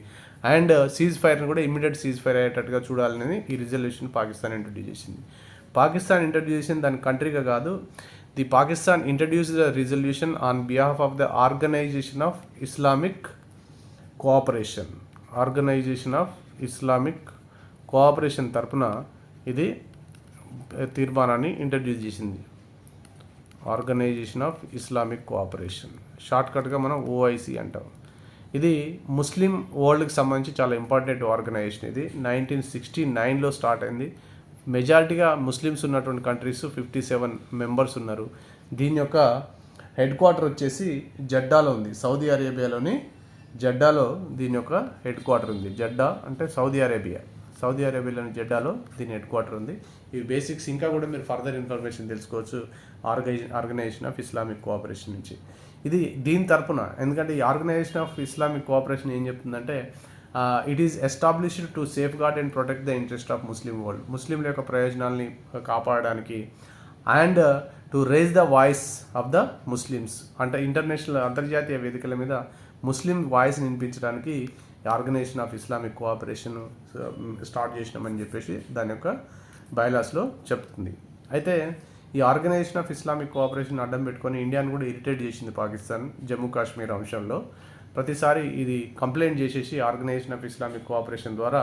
అండ్ సీజ్ ఫైర్ని కూడా ఇమ్మీడియట్ సీజ్ ఫైర్ అయ్యేటట్టుగా చూడాలని ఈ రిజల్యూషన్ పాకిస్తాన్ ఇంట్రడ్యూస్ చేసింది. దాని కంట్రీగా కాదు, the Pakistan introduce the resolution on behalf of the organisation of Islamic cooperation తరపున ఇది తీర్మానాన్ని ఇంట్రడ్యూస్ చేసింది. ఆర్గనైజేషన్ ఆఫ్ ఇస్లామిక్ కోఆపరేషన్, షార్ట్కట్గా మనం ఓఐసి అంటాం. ఇది ముస్లిం వరల్డ్కి సంబంధించి చాలా ఇంపార్టెంట్ ఆర్గనైజేషన్. ఇది 1969లో స్టార్ట్ అయింది. మెజారిటీగా ముస్లిమ్స్ ఉన్నటువంటి కంట్రీస్ 57 మెంబర్స్ ఉన్నారు. దీని యొక్క హెడ్ క్వార్టర్ వచ్చేసి జడ్డాలో ఉంది. సౌదీ అరేబియాలోని జడ్డాలో దీని యొక్క హెడ్ క్వార్టర్ ఉంది. జడ్డా అంటే సౌదీ అరేబియాలోని జడ్డాలో దీని హెడ్ క్వార్టర్ ఉంది. ఈ బేసిక్స్ ఇంకా కూడా మీరు ఫర్దర్ ఇన్ఫర్మేషన్ తెలుసుకోవచ్చు ఆర్గనైజేషన్ ఆఫ్ ఇస్లామిక్ కోఆపరేషన్ నుంచి. ఇది దీని తరపున, ఎందుకంటే ఈ ఆర్గనైజేషన్ ఆఫ్ ఇస్లామిక్ కోఆపరేషన్ ఏం చెప్తుందంటే it is established to safe guard and protect the interest of Muslim world, ముస్లింల యొక్క ప్రయోజనాల్ని కాపాడడానికి, and to raise the voice of the Muslims, అంటే ఇంటర్నేషనల్ అంతర్జాతీయ వేదికల మీద ముస్లిం వాయిస్ని వినిపించడానికి organisation of Islamic cooperation start చేసినామని చెప్పేసి దాని యొక్క బైలాస్లో చెప్తుంది. అయితే ఈ ఆర్గనైజేషన్ ఆఫ్ ఇస్లామిక్ కోఆపరేషన్ అడ్డం పెట్టుకొని ఇండియాను కూడా ఇరిటేట్ చేసింది పాకిస్తాన్ జమ్మూ కాశ్మీర్ అంశంలో. ప్రతిసారి ఇది కంప్లైంట్ చేసేసి ఆర్గనైజేషన్ ఆఫ్ ఇస్లామిక్ కోఆపరేషన్ ద్వారా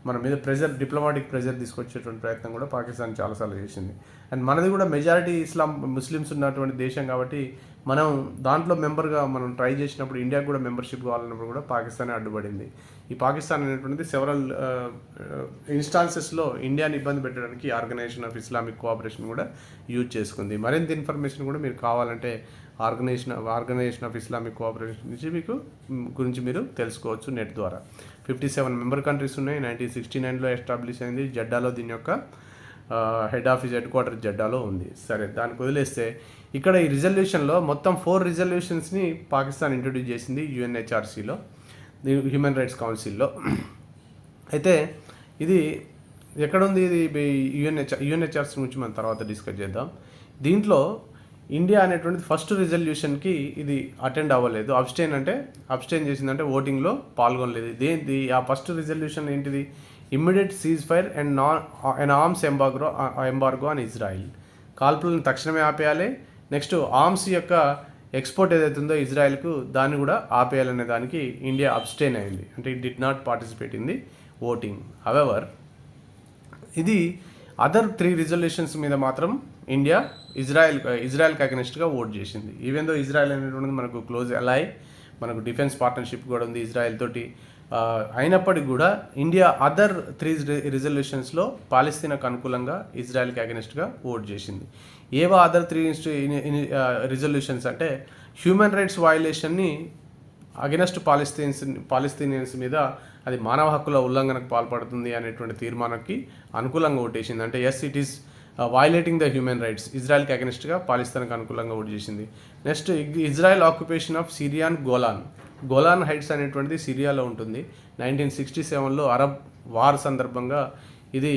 మన మీద డిప్లొమాటిక్ ప్రెజర్ తీసుకొచ్చేటువంటి ప్రయత్నం కూడా పాకిస్తాన్ చాలాసార్లు చేసింది. అండ్ మనది కూడా మెజారిటీ ముస్లిమ్స్ ఉన్నటువంటి దేశం కాబట్టి మనం దాంట్లో మెంబర్గా మనం ట్రై చేసినప్పుడు ఇండియాకు కూడా మెంబర్షిప్ కావాలన్నప్పుడు కూడా పాకిస్తానే అడ్డుపడింది. ఈ పాకిస్తాన్ అనేటువంటిది సెవరల్ ఇన్స్టాన్సెస్లో ఇండియాని ఇబ్బంది పెట్టడానికి ఆర్గనైజేషన్ ఆఫ్ ఇస్లామిక్ కోఆపరేషన్ కూడా యూజ్ చేసుకుంది. మరింత ఇన్ఫర్మేషన్ కూడా మీరు కావాలంటే ఆర్గనైజేషన్ ఆఫ్ ఇస్లామిక్ కోఆపరేషన్ నుంచి గురించి మీరు తెలుసుకోవచ్చు నెట్ ద్వారా. 57 మెంబర్ కంట్రీస్ ఉన్నాయి. 1969లో ఎస్టాబ్లిష్ అయింది. జడ్డాలో దీని యొక్క హెడ్ క్వార్టర్ జడ్డాలో ఉంది. సరే, దానికి వదిలేస్తే ఇక్కడ ఈ రిజల్యూషన్లో మొత్తం 4 రిజల్యూషన్స్ని పాకిస్తాన్ ఇంట్రొడ్యూస్ చేసింది యుఎన్హెచ్ఆర్సీలో, హ్యూమన్ రైట్స్ కౌన్సిల్లో. అయితే ఇది ఎక్కడుంది? ఇది యుఎన్హెచ్ఆర్సీ గురించి మనం తర్వాత డిస్కస్ చేద్దాం. దీంట్లో ఇండియా అనేటువంటిది ఫస్ట్ రిజల్యూషన్కి ఇది అటెండ్ అవ్వలేదు. అబ్స్టైన్ చేసిందంటే ఓటింగ్లో పాల్గొనలేదు. ఆ ఫస్ట్ రిజల్యూషన్ ఏంటిది? Immediate cease fire and arms embargo on Israel, కాల్పులను తక్షణమే ఆపేయాలి. నెక్స్ట్ ఆర్మ్స్ యొక్క ఎక్స్పోర్ట్ ఏదైతే ఉందో ఇజ్రాయెల్కు దాన్ని కూడా ఆపేయాలనే దానికి ఇండియా అబ్స్టైన్ అయింది. అంటే it did not participate in the voting. However ఇది అదర్ 3 రిజల్యూషన్స్ మీద మాత్రం ఇండియా ఇజ్రాయెల్కి అగెనిస్ట్గా ఓట్ చేసింది. ఈవెన్ దో ఇజ్రాయెల్ అనేటువంటిది మనకు క్లోజ్ అలై, మనకు డిఫెన్స్ పార్ట్నర్షిప్ కూడా ఉంది ఇజ్రాయెల్ తోటి. అయినప్పటికీ కూడా ఇండియా అదర్ 3 రిజల్యూషన్స్లో పాలస్తీనాకు అనుకూలంగా ఇజ్రాయెల్కి అగెనిస్ట్గా ఓట్ చేసింది. ఏవో అదర్ 3 రిజల్యూషన్స్ అంటే హ్యూమన్ రైట్స్ వయలేషన్ని అగెనెస్ట్ పాలస్తీనియన్స్ మీద అది మానవ హక్కుల ఉల్లంఘనకు పాల్పడుతుంది అనేటువంటి తీర్మానానికి అనుకూలంగా ఓటేసింది. అంటే yes, it is violating the human rights, ఇజ్రాయెల్కి అగెనిస్ట్గా పాలిస్తాన్కి అనుకూలంగా ఓటు చేసింది. Next Israel occupation of Syrian Golan Heights అనేటువంటిది సిరియాలో ఉంటుంది. 1967లో అరబ్ వార్ సందర్భంగా ఇది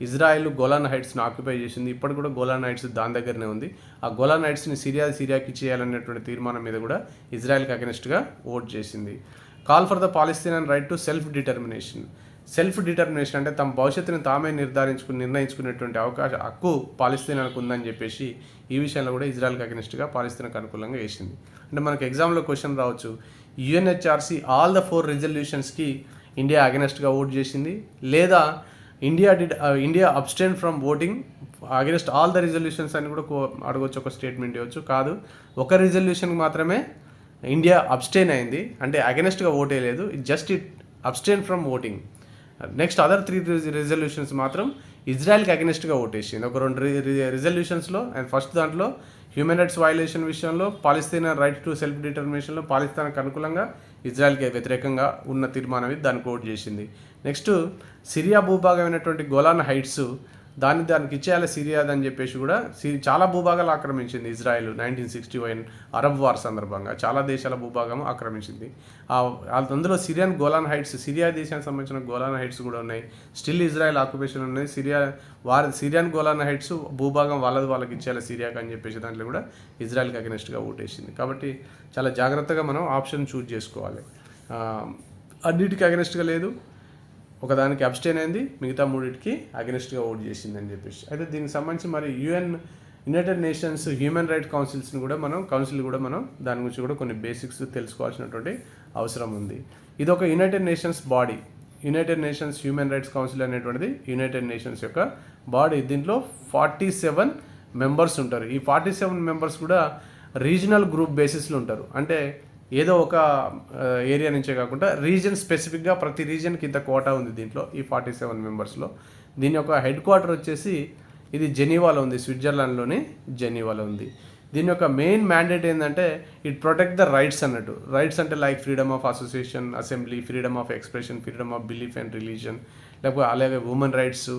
ఇజ్రాయెల్ గోలాన్ హైట్స్ని ఆక్యుపై చేసింది. ఇప్పటికి కూడా గోలాన్ హైట్స్ దాని దగ్గరనే ఉంది. ఆ గోలాన్ హైట్స్ని సిరియాకి ఇచ్చేయాలనేటువంటి తీర్మానం మీద కూడా ఇజ్రాయెల్కి అగెనిస్ట్గా ఓట్ చేసింది. Call for the Palestinian right to self determination అంటే తమ భవిష్యత్తుని తామే నిర్ణయించుకునేటువంటి హక్కు పాలస్తీనాకు ఉందని చెప్పేసి ఈ విషయంలో కూడా ఇజ్రాయెల్కి అగెనిస్ట్గా పాలస్తీనాకు అనుకూలంగా వేసింది. అంటే మనకు ఎగ్జామ్లో క్వశ్చన్ రావచ్చు, యుఎన్హెచ్ఆర్సీ ఆల్ ద 4 రిజల్యూషన్స్కి ఇండియా అగెనిస్ట్గా ఓట్ చేసింది, లేదా India abstain from voting against all the resolutions అని కూడా అడగవచ్చు, ఒక స్టేట్మెంట్ ఇవ్వచ్చు. కాదు, ఒక రిజల్యూషన్కి మాత్రమే ఇండియా అబ్స్టైన్ అయింది, అంటే అగెనిస్ట్గా ఓట్ వేయలేదు, just it abstain from voting. Next other 3 resolutions మాత్రం ఇజ్రాయెల్కి అగెనిస్ట్గా ఓటేసింది. ఒక 2 రిజల్యూషన్స్లో అండ్ ఫస్ట్ దాంట్లో హ్యూమన్ రైట్స్ వయలేషన్ విషయంలో, పాలస్తీనా రైట్ టు సెల్ఫ్ డిటర్మినేషన్లో పాలస్తీనాకు అనుకూలంగా ఇజ్రాయెల్కి వ్యతిరేకంగా ఉన్న తీర్మానం దానికి ఓట్ చేసింది. నెక్స్ట్ సిరియా భూభాగమైనటువంటి గోలాన్ హైట్స్ దానికి ఇచ్చేయాలి సిరియాదని చెప్పేసి కూడా చాలా భూభాగాలు ఆక్రమించింది ఇజ్రాయెల్ 1961 అరబ్ వార్ సందర్భంగా చాలా దేశాల భూభాగం ఆక్రమించింది. అందులో సిరియన్ గోలాన్ హైట్స్, సిరియా దేశానికి సంబంధించిన గోలాన్ హైట్స్ కూడా ఉన్నాయి. స్టిల్ ఇజ్రాయెల్ ఆక్యుపేషన్ ఉన్నాయి. సిరియన్ గోలాన్ హైట్స్ భూభాగం వాళ్ళకి ఇచ్చేయాలి సిరియాకి అని చెప్పేసి దాంట్లో కూడా ఇజ్రాయెల్కి అగెనిస్ట్గా ఓటేసింది. కాబట్టి చాలా జాగ్రత్తగా మనం ఆప్షన్ చూజ్ చేసుకోవాలి. అన్నిటికీ అగెనిస్ట్గా లేదు, ఒకదానికి అబ్స్టైన్ అయింది, మిగతా 3టికి అగెనిస్ట్గా ఓట్ చేసిందని చెప్పేసి. అయితే దీనికి సంబంధించి మరి United Nations Human Rights council కూడా మనం దాని గురించి కూడా కొన్ని బేసిక్స్ తెలుసుకోవాల్సినటువంటి అవసరం ఉంది. ఇది ఒక United nations body. United Nations Human Rights council అనేటువంటిది యునైటెడ్ నేషన్స్ యొక్క బాడీ. దీంట్లో 47 మెంబర్స్ ఉంటారు. ఈ 47 మెంబర్స్ కూడా రీజనల్ గ్రూప్ బేసిస్లో ఉంటారు. అంటే ఏదో ఒక ఏరియా నుంచే కాకుండా రీజన్ స్పెసిఫిక్గా ప్రతి రీజన్కి ఇంత కోటా ఉంది దీంట్లో, ఈ 47 మెంబర్స్లో. దీని యొక్క హెడ్ క్వార్టర్ వచ్చేసి ఇది జెనీవాలో ఉంది, స్విట్జర్లాండ్లోని జెనీవాలో ఉంది. దీని యొక్క మెయిన్ మ్యాండేట్ ఏంటంటే ఇట్ ప్రొటెక్ట్ ద రైట్స్ అన్నట్టు. రైట్స్ అంటే like freedom of association, assembly, freedom of expression, freedom of belief and religion, లేకపోతే అలాగే women rights,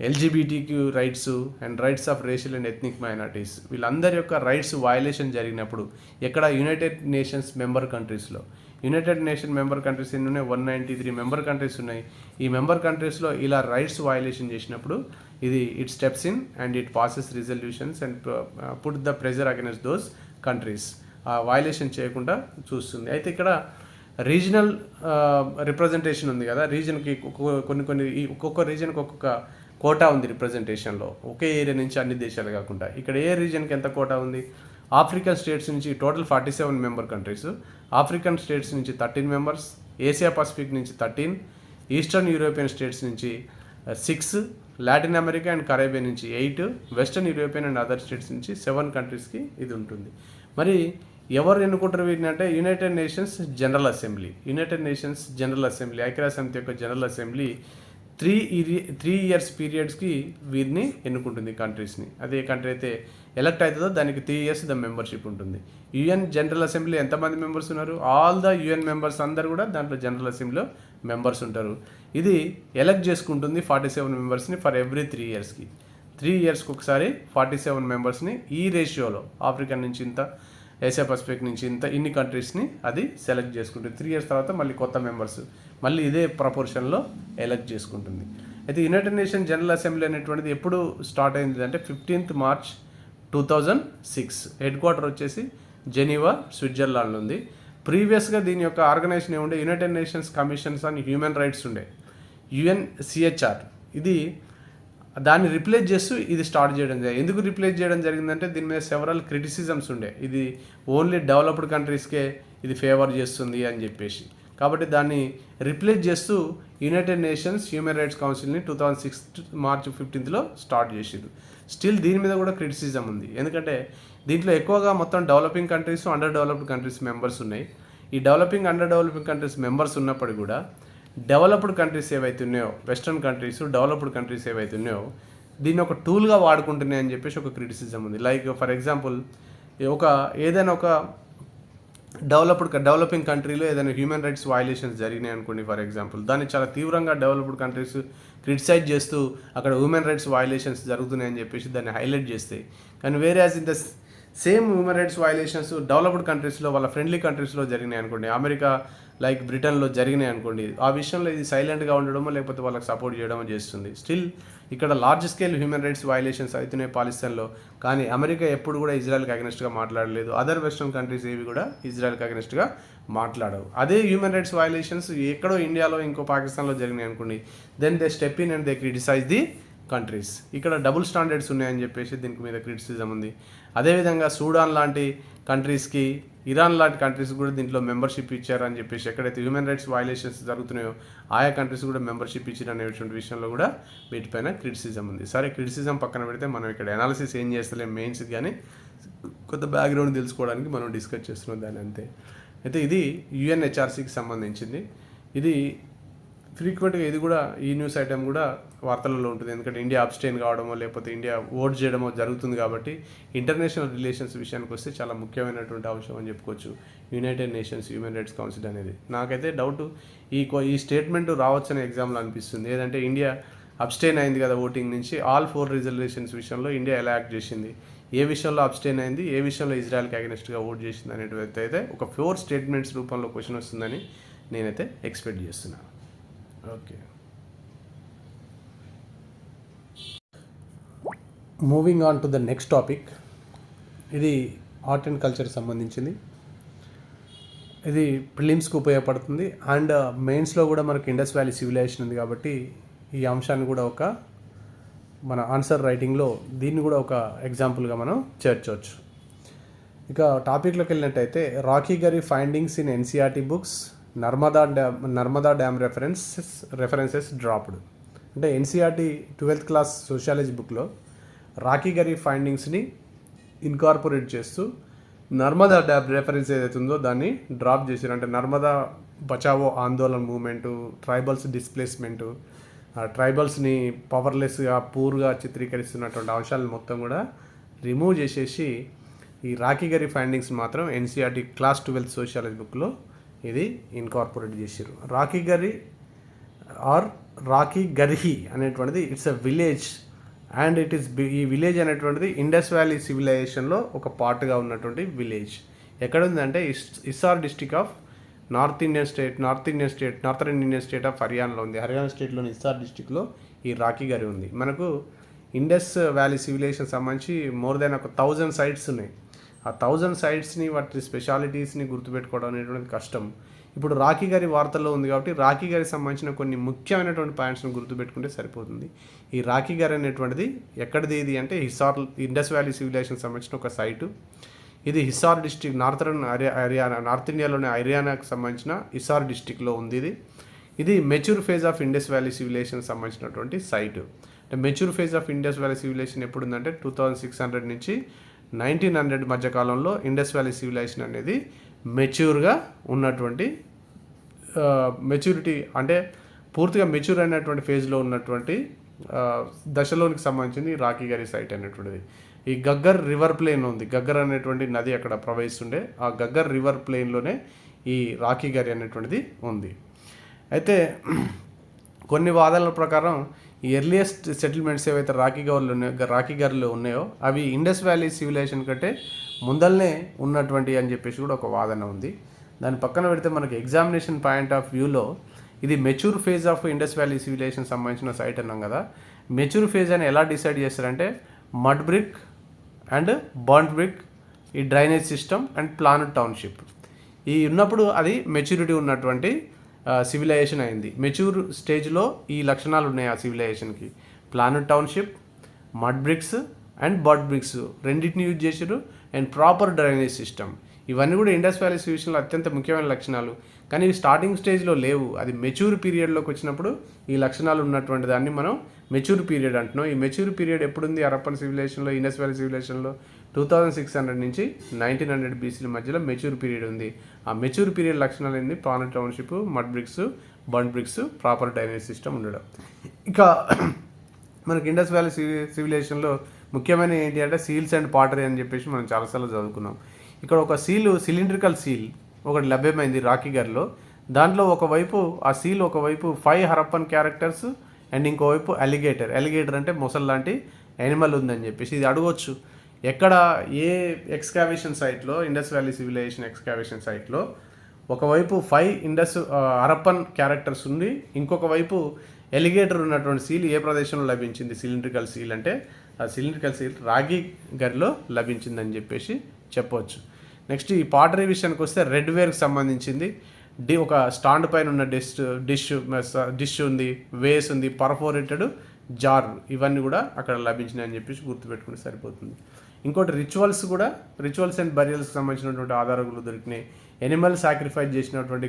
LGBTQ rights and rights of racial and ethnic minorities. వీళ్ళందరి యొక్క రైట్స్ వయలేషన్ జరిగినప్పుడు ఎక్కడ యునైటెడ్ నేషన్స్ మెంబర్ కంట్రీస్లో, యునైటెడ్ నేషన్ మెంబర్ కంట్రీస్ ఎన్ని ఉన్నాయి, 193 మెంబర్ కంట్రీస్ ఉన్నాయి. ఈ మెంబర్ కంట్రీస్లో ఇలా రైట్స్ వయలేషన్ చేసినప్పుడు ఇది it steps in and it passes resolutions and put the pressure against those countries. ఆ వయలేషన్ చేయకుండా చూస్తుంది. అయితే ఇక్కడ రీజనల్ రిప్రజెంటేషన్ ఉంది కదా, రీజన్కి ఒక్కొక్క రీజన్కి ఒక్కొక్క కోటా ఉంది రిప్రజెంటేషన్లో, ఒకే ఏరియా నుంచి అన్ని దేశాలు కాకుండా. ఇక్కడ ఏ రీజన్కి ఎంత కోటా ఉంది, ఆఫ్రికన్ స్టేట్స్ నుంచి total 47 member countries, African states నుంచి 13 మెంబర్స్, ఏషియా పసిఫిక్ నుంచి 13, ఈస్టర్న్ యూరోపియన్ స్టేట్స్ నుంచి 6, లాటిన్ అమెరికా అండ్ కరేబియన్ నుంచి 8, western European and other states నుంచి 7 కంట్రీస్కి ఇది ఉంటుంది. మరి ఎవరు ఎన్నుకుంటారు వీటిని అంటే United nations general assembly. United nations general assembly, ఐక్యరాజ్య సమితి యొక్క జనరల్ అసెంబ్లీ 3 ఇయర్స్ పీరియడ్స్కి వీరిని ఎన్నుకుంటుంది కంట్రీస్ని. అదే కంట్రీ అయితే ఎలక్ట్ అవుతుందో దానికి 3 ఇయర్స్ ద మెంబర్షిప్ ఉంటుంది. యుఎన్ జనరల్ అసెంబ్లీ ఎంతమంది మెంబర్స్ ఉన్నారు, ఆల్ ద యుఎన్ మెంబర్స్ అందరు కూడా దాంట్లో జనరల్ అసెంబ్లీలో మెంబర్స్ ఉంటారు. ఇది ఎలక్ట్ చేసుకుంటుంది 47 మెంబర్స్ని ఫర్ ఎవ్రీ 3 ఇయర్స్కి. 3 ఇయర్స్కి ఒకసారి 47 మెంబర్స్ని ఈ రేషియోలో, ఆఫ్రికా నుంచి ఇంత, ఏషియా పసిఫిక్ నుంచి ఇంత, ఇన్ని కంట్రీస్ని అది సెలెక్ట్ చేసుకుంటుంది. 3 ఇయర్స్ తర్వాత మళ్ళీ కొత్త మెంబర్స్ మళ్ళీ ఇదే ప్రపోర్షన్లో ఎలక్ట్ చేసుకుంటుంది. అయితే యునైటెడ్ నేషన్ జనరల్ అసెంబ్లీ అనేటువంటిది ఎప్పుడు స్టార్ట్ అయింది అంటే 15th March 2006. హెడ్ క్వార్టర్ వచ్చేసి జెనీవా, స్విట్జర్లాండ్లో ఉంది. ప్రీవియస్గా దీని యొక్క ఆర్గనైజేషన్ ఏముండే, united nations commissions on human rights ఉండే, UNCHR. ఇది దాన్ని రిప్లేస్ చేస్తూ ఇది స్టార్ట్ చేయడం జరిగింది. ఎందుకు రిప్లేస్ చేయడం జరిగిందంటే దీని మీద సెవరల్ క్రిటిసిజమ్స్ ఉండే, ఇది ఓన్లీ డెవలప్డ్ కంట్రీస్కే ఇది ఫేవర్ చేస్తుంది అని చెప్పేసి. కాబట్టి దాన్ని రిప్లేస్ చేస్తూ యునైటెడ్ నేషన్స్ హ్యూమన్ రైట్స్ కౌన్సిల్ని 2006 March 15th స్టార్ట్ చేసింది. స్టిల్ దీని మీద కూడా క్రిటిసిజం ఉంది. ఎందుకంటే దీంట్లో ఎక్కువగా మొత్తం developing countries, under developed countries members ఉన్నాయి. ఈ developing, under developing countries members ఉన్నప్పటికీ కూడా డెవలప్డ్ కంట్రీస్ ఏవైతే ఉన్నాయో, వెస్ట్రన్ కంట్రీస్, డెవలప్డ్ కంట్రీస్ ఏవైతే ఉన్నాయో దీన్ని ఒక టూల్గా వాడుకుంటున్నాయి అని చెప్పేసి ఒక క్రిటిసిజం ఉంది. లైక్ ఫర్ ఎగ్జాంపుల్ ఏదైనా ఒక డెవలపింగ్ కంట్రీలో ఏదైనా హ్యూమన్ రైట్స్ వయలేషన్స్ జరిగినాయి అనుకోండి ఫర్ ఎగ్జాంపుల్, దాన్ని చాలా తీవ్రంగా డెవలప్డ్ కంట్రీస్ క్రిటిసైజ్ చేస్తూ అక్కడ హ్యూమన్ రైట్స్ వయలేషన్స్ జరుగుతున్నాయని చెప్పేసి దాన్ని హైలైట్ చేస్తాయి. కానీ వేరే as in the same human rights violations developed కంట్రీస్లో, వాళ్ళ ఫ్రెండ్లీ కంట్రీస్లో జరిగినాయి అనుకోండి, అమెరికా లైక్ బ్రిటన్లో జరిగినాయి అనుకోండి, ఆ విషయంలో ఇది సైలెంట్గా ఉండడమో లేకపోతే వాళ్ళకి సపోర్ట్ చేయడమో చేస్తుంది. స్టిల్ ఇక్కడ large scale human rights violations అవుతున్నాయి పాలిస్తాన్లో, కానీ అమెరికా ఎప్పుడు కూడా ఇజ్రాయెల్కి అగెనిస్ట్గా మాట్లాడలేదు. అదర్ వెస్ట్రన్ కంట్రీస్ ఏవి కూడా ఇజ్రాయెల్కి అగెనిస్ట్గా మాట్లాడవు. అదే హ్యూమన్ రైట్స్ వయలేషన్స్ ఎక్కడో ఇండియాలో, ఇంకో పాకిస్తాన్లో జరిగినాయి అనుకోండి, then they step in and they criticise the countries. ఇక్కడ డబుల్ స్టాండర్డ్స్ ఉన్నాయని చెప్పేసి దీనికి మీద క్రిటిసిజం ఉంది. అదేవిధంగా సూడాన్ లాంటి కంట్రీస్కి, ఇరాన్ లాంటి కంట్రీస్ కూడా దీంట్లో మెంబర్షిప్ ఇచ్చారని చెప్పేసి, ఎక్కడైతే హ్యూమన్ రైట్స్ వయలేషన్స్ జరుగుతున్నాయో ఆయా కంట్రీస్ కూడా మెంబర్షిప్ ఇచ్చారు అనేటువంటి విషయంలో కూడా వీటిపైన క్రిటిసిజం ఉంది. సరే, క్రిటిసిజం పక్కన పెడితే మనం ఇక్కడ అనాలిసిస్ ఏం చేస్తలేం మెయిన్స్, కానీ కొత్త బ్యాక్గ్రౌండ్ తెలుసుకోవడానికి మనం డిస్కస్ చేస్తున్నాం దాన్ని, అంతే. అయితే ఇది UNHRCకి సంబంధించింది. ఇది ఫ్రీక్వెంట్గా ఇది కూడా, ఈ న్యూస్ ఐటమ్ కూడా వార్తలలో ఉంటుంది. ఎందుకంటే ఇండియా అబ్స్టైన్ కావడమో లేకపోతే ఇండియా ఓట్ చేయడమో జరుగుతుంది. కాబట్టి ఇంటర్నేషనల్ రిలేషన్స్ విషయానికి వస్తే చాలా ముఖ్యమైనటువంటి అంశం అని చెప్పుకోవచ్చు United Nations Human Rights council అనేది. నాకైతే డౌట్ ఈ స్టేట్మెంట్ రావచ్చనే ఎగ్జామ్లో అనిపిస్తుంది. ఏదంటే ఇండియా అబ్స్టైన్ అయింది కదా ఓటింగ్ నుంచి, ఆల్ 4 రిజల్యూషన్స్ విషయంలో ఇండియా ఎలా యాక్ట్ చేసింది, ఏ విషయంలో అబ్స్టైన్ అయింది, ఏ విషయంలో ఇజ్రాయెల్కి అగెనిస్ట్గా ఓట్ చేసింది అనేటువంటి అయితే ఒక 4 స్టేట్మెంట్స్ రూపంలో క్వశ్చన్ వస్తుందని నేనైతే ఎక్స్పెక్ట్ చేస్తున్నాను. Okay, moving on to the next topic. ఇది ఆర్ట్ అండ్ కల్చర్ సంబంధించింది. ఇది ప్రిలిమ్స్కి ఉపయోగపడుతుంది అండ్ మెయిన్స్లో కూడా మనకు ఇండస్ వ్యాలీ సివిలైజేషన్ ఉంది. కాబట్టి ఈ అంశాన్ని కూడా మన ఆన్సర్ రైటింగ్లో దీన్ని కూడా ఒక ఎగ్జాంపుల్గా మనం చేర్చవచ్చు. ఇక టాపిక్లోకి వెళ్ళినట్టయితే, రాకీ గరి findings in NCERT books, Narmada dam references dropped. అంటే NCERT 12th క్లాస్ సోషాలజీ బుక్లో రాకీ గరి ఫైండింగ్స్ని ఇన్కార్పొరేట్ చేస్తూ నర్మదా డ్యామ్ రెఫరెన్స్ ఏదైతే ఉందో దాన్ని డ్రాప్ చేశారు. అంటే Narmada Bachao Andolan movement, tribals displacement, ట్రైబల్స్ని పవర్లెస్గా పూర్గా చిత్రీకరిస్తున్నటువంటి అంశాలను మొత్తం కూడా రిమూవ్ చేసేసి ఈ రాకీ గరి ఫైండింగ్స్ మాత్రం ఎన్సీఆర్టీ క్లాస్ 12 సోషియాలజీ బుక్లో ఇది ఇన్కార్పొరేట్ చేశారు. రాకీ గరి ఆర్ రాకీ గర్హి అనేటువంటిది it's a village and it is ఈ విలేజ్ అనేటువంటిది ఇండస్ వ్యాలీ సివిలైజేషన్లో ఒక పార్ట్గా ఉన్నటువంటి విలేజ్. ఎక్కడ ఉందంటే Hisar district of northern Indian state of హర్యానాలో ఉంది. హర్యానా స్టేట్లోని హిస్సార్ డిస్టిక్లో ఈ రాకీ గరి ఉంది. మనకు ఇండస్ వ్యాలీ సివిలైజేషన్ సంబంధించి మోర్ దెన్ ఒక 1000 సైట్స్ ఉన్నాయి. ఆ 1000 సైట్స్ని వాటి స్పెషాలిటీస్ని గుర్తుపెట్టుకోవడం అనేటువంటిది కష్టం. ఇప్పుడు రాకీ గరి వార్తల్లో ఉంది కాబట్టి రాకీ గరికి సంబంధించిన కొన్ని ముఖ్యమైనటువంటి పాయింట్స్ని గుర్తుపెట్టుకుంటే సరిపోతుంది. ఈ రాకీ గరి అనేటువంటిది ఎక్కడిది ఇది అంటే ఇండస్ వ్యాలీ సివిలైజేషన్ సంబంధించిన ఒక సైటు. ఇది హిస్సార్ డిస్టిక్ నార్త్ ఇండియాలోని హర్యానాకు సంబంధించిన హిస్సార్ డిస్టిక్లో ఉంది. ఇది mature phase of Indus valley civilisation సంబంధించినటువంటి సైటు. అంటే mature phase of Indus valley civilisation ఎప్పుడు ఉందంటే 2600 నుంచి 1900 మధ్య కాలంలో ఇండస్ వ్యాలీ సివిలైజేషన్ అనేది మెచ్యూర్గా ఉన్నటువంటి మెచ్యూరిటీ అంటే పూర్తిగా మెచ్యూర్ అయినటువంటి ఫేజ్లో ఉన్నటువంటి దశలోనికి సంబంధించింది రాకీ గరి సైట్ అనేటువంటిది. ఈ గగ్గర్ రివర్ ప్లేన్ ఉంది. గగ్గర్ అనేటువంటి నది అక్కడ ప్రవహిస్తుండే ఆ గగ్గర్ రివర్ ప్లేన్లోనే ఈ రాకీ గరి అనేటువంటిది ఉంది. అయితే కొన్ని వాదనల ప్రకారం ఈ ఎర్లియస్ట్ సెటిల్మెంట్స్ ఏవైతే రాకీ గరిలో ఉన్నాయో అవి ఇండస్ వ్యాలీ సివిలైజేషన్ కంటే ముందల్నే ఉన్నటువంటి అని చెప్పేసి కూడా ఒక వాదన ఉంది. దాని పక్కన పెడితే మనకి ఎగ్జామినేషన్ పాయింట్ ఆఫ్ వ్యూలో ఇది mature phase of Indus valley civilisation సంబంధించిన సైట్ అన్నాం కదా. మెచ్యూర్ ఫేజ్ అని ఎలా డిసైడ్ చేస్తారంటే mud brick and burned brick, ఈ drainage system and planned township ఈ ఉన్నప్పుడు అది మెచ్యూరిటీ ఉన్నటువంటి సివిలైజేషన్ అయింది. మెచ్యూర్ స్టేజ్లో ఈ లక్షణాలు ఉన్నాయి ఆ సివిలైజేషన్కి. Planned township, mud bricks and burned bricks రెండింటిని యూజ్ చేసారు అండ్ ప్రాపర్ డ్రైనేజ్ సిస్టమ్. ఇవన్నీ కూడా ఇండస్ వ్యాలీ సివిలైజేషన్లో అత్యంత ముఖ్యమైన లక్షణాలు. కానీ ఇవి స్టార్టింగ్ స్టేజ్లో లేవు. అది మెచ్యూర్ పీరియడ్లోకి వచ్చినప్పుడు ఈ లక్షణాలు ఉన్నటువంటి దాన్ని మనం మెచ్యూర్ పీరియడ్ అంటున్నాం. ఈ మెచ్యూర్ పీరియడ్ ఎప్పుడుంది హరప్పన్ సివిలైజేషన్లో, ఇండస్ వ్యాలీ సివిలైజేషన్లో 2600 నుంచి 1900 BC మధ్యలో మెచ్యూర్ పీరియడ్ ఉంది. ఆ మెచ్యూర్ పీరియడ్ లక్షణాలు ఏంది? Planned township, mud bricks, burnt bricks, proper drainage system ఉండడం. ఇక మనకి ఇండస్ వ్యాలీ సివిలైజేషన్లో ముఖ్యమైన ఏంటి అంటే సీల్స్ అండ్ పాటరీ అని చెప్పేసి మనం చాలాసార్లు చదువుకున్నాం. ఇక్కడ ఒక సిలిండ్రికల్ సీల్ ఒకటి లభ్యమైంది రాకీ గరిలో. దాంట్లో ఒకవైపు ఆ సీల్ ఒకవైపు 5 హరప్పన్ క్యారెక్టర్స్ అండ్ ఇంకోవైపు అలిగేటర్ అంటే మొసల్ లాంటి యానిమల్ ఉందని చెప్పేసి ఇది అడగవచ్చు. ఎక్కడ ఏ ఎక్స్కావేషన్ సైట్లో, ఇండస్ వ్యాలీ సివిలైజేషన్ ఎక్స్కావేషన్ సైట్లో ఒకవైపు 5 హరప్పన్ క్యారెక్టర్స్ ఉంది, ఇంకొక వైపు ఎలిగేటర్ ఉన్నటువంటి సీల్ ఏ ప్రదేశంలో లభించింది? సిలిండ్రికల్ సీల్ అంటే ఆ సిలిండ్రికల్ సీల్ రాకీ గరిలో లభించిందని చెప్పేసి చెప్పవచ్చు. నెక్స్ట్ ఈ పాటరీ విషయానికి వస్తే రెడ్ వేర్కి సంబంధించింది. ఒక స్టాండ్ పైన ఉన్న డిష్ ఉంది, వేస్ ఉంది, పర్ఫోరేటెడ్ జార్, ఇవన్నీ కూడా అక్కడ లభించినాయని చెప్పేసి గుర్తుపెట్టుకుంటే సరిపోతుంది. ఇంకోటి రిచువల్స్ అండ్ బరియల్స్కి సంబంధించినటువంటి ఆధారాలు దొరికినాయి. ఎనిమల్ సాక్రిఫైస్ చేసినటువంటి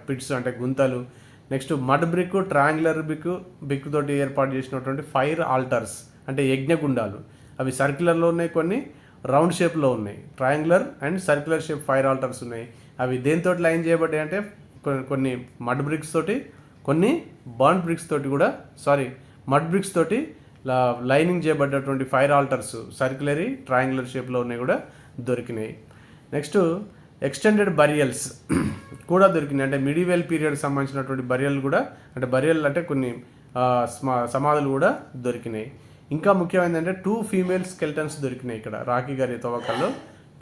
పిట్స్ అంటే గుంతలు. నెక్స్ట్ మడ్ బ్రిక్, ట్రయాంగులర్ బిక్ తోటి ఏర్పాటు చేసినటువంటి ఫైర్ ఆల్టర్స్ అంటే యజ్ఞగుండాలు. అవి సర్క్యులర్లో ఉన్నాయి, కొన్ని రౌండ్ షేప్లో ఉన్నాయి. Triangular and circular shape fire altars ఉన్నాయి. అవి దేనితో లైన్ చేయబడ్డాయి అంటే కొన్ని మడ్ బ్రిక్స్ తోటి, కొన్ని బర్న్ బ్రిక్స్ తోటి కూడా మడ్ బ్రిక్స్ తోటి లైనింగ్ చేయబడ్డటువంటి ఫైర్ ఆల్టర్స్ సర్క్యులరీ, ట్రయాంగులర్ షేప్లో ఉన్నాయి కూడా దొరికినాయి. నెక్స్ట్ ఎక్స్టెండెడ్ బరియల్స్ కూడా దొరికినాయి. అంటే మిడివల్ పీరియడ్కి సంబంధించినటువంటి బరియల్ కూడా, అంటే బరియల్ అంటే కొన్ని సమాధులు కూడా దొరికినాయి. ఇంకా ముఖ్యమైనది అంటే 2 ఫీమేల్ స్కెల్టన్స్ దొరికినాయి ఇక్కడ రాకీ గరి తవ్వకాల్లో.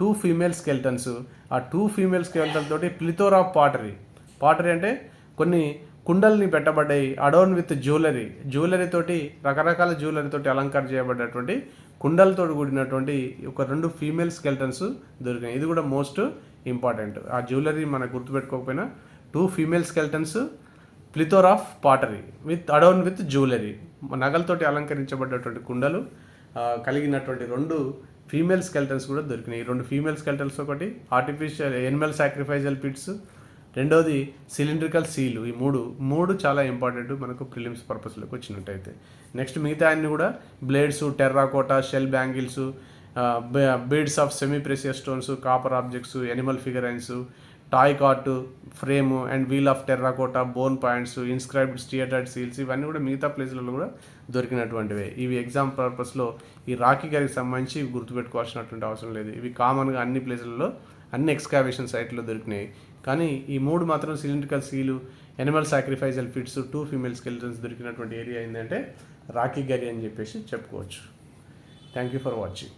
2 ఫీమేల్ స్కెల్టన్స్. ఆ 2 ఫీమేల్ స్కెల్టన్ తోటి ప్లిథోరా పాటరీ అంటే కొన్ని కుండల్ని పెట్టబడ్డాయి. అడోన్ విత్ జ్యువెలరీ తోటి, రకరకాల జ్యువెలరీ తోటి అలంకారం చేయబడ్డటువంటి కుండలతో కూడినటువంటి ఒక 2 ఫీమేల్ స్కెల్టన్స్ దొరికినాయి. ఇది కూడా మోస్ట్ ఇంపార్టెంట్. ఆ జ్యువెలరీ మనకు గుర్తుపెట్టుకోకపోయినా 2 female skeletons, plethora pottery adorned with jewellery, నగలతోటి అలంకరించబడ్డటువంటి కుండలు కలిగినటువంటి 2 ఫీమేల్ స్కెల్టన్స్ కూడా దొరికినాయి. ఈ 2 ఫీమేల్ స్కెల్టన్స్ ఒకటి ఆర్టిఫిషియల్ ఎనిమల్ సాక్రిఫైజల్ పిట్స్, రెండోది సిలిండ్రికల్ సీలు. ఈ మూడు చాలా ఇంపార్టెంట్ మనకు ప్రిలిమ్స్ పర్పస్లోకి వచ్చినట్టయితే. నెక్స్ట్ మిగతా అన్ని కూడా blades, terracotta, shell bangles, beads of semi precious stones, copper objects, animal figurines, toy cart, frame and wheel of terracotta, bone points, inscribed steatite seals, ఇవన్నీ కూడా మిగతా ప్లేస్లలో కూడా దొరికినటువంటివే. ఇవి ఎగ్జామ్ పర్పస్లో ఈ రాకీ గారికి సంబంధించి గుర్తుపెట్టుకోవాల్సినటువంటి అవసరం లేదు. ఇవి కామన్గా అన్ని ప్లేసులలో అన్ని ఎక్స్కావేషన్ సైట్లో దొరికినాయి. కానీ ఈ మూడు మాత్రం cylindrical seal, animal sacrificial pits, 2 female skeletons దొరికినటువంటి ఏరియా ఏంటంటే రాకీ గరి అని చెప్పేసి చెప్పుకోవచ్చు. Thank you for watching.